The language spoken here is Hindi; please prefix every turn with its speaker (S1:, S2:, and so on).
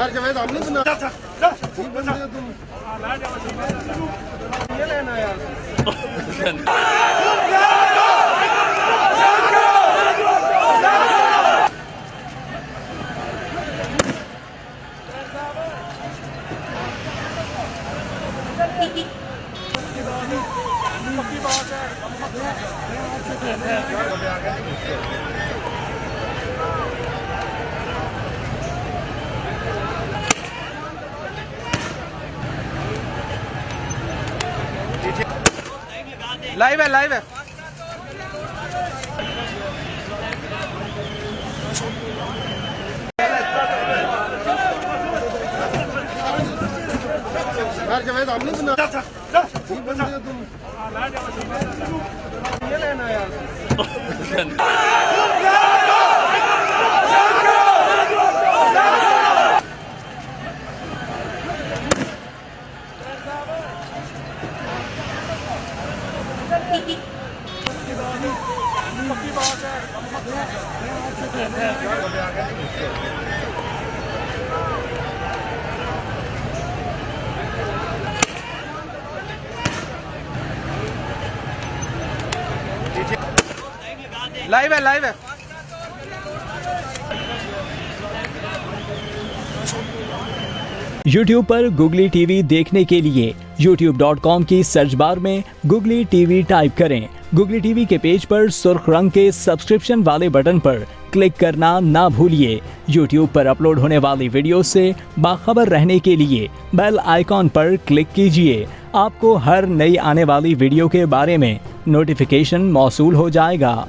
S1: यार जवेद आपने सुना ठीक बंदे हो तुम ये लेना यार पक्की बात है लाइव है यार जवेद आपने सुना ठीक बंदे हो तुम ये लेना यार पक्की बात है लाइव है
S2: YouTube पर गुगली टीवी देखने के लिए youtube.com की सर्च बार में गुगली टीवी टाइप करें। गुगली टीवी के पेज पर सुर्ख रंग के सब्सक्रिप्शन वाले बटन पर क्लिक करना ना भूलिए। YouTube पर अपलोड होने वाली वीडियो से बाखबर रहने के लिए बेल आइकॉन पर क्लिक कीजिए। आपको हर नई आने वाली वीडियो के बारे में नोटिफिकेशन मौसूल हो जाएगा।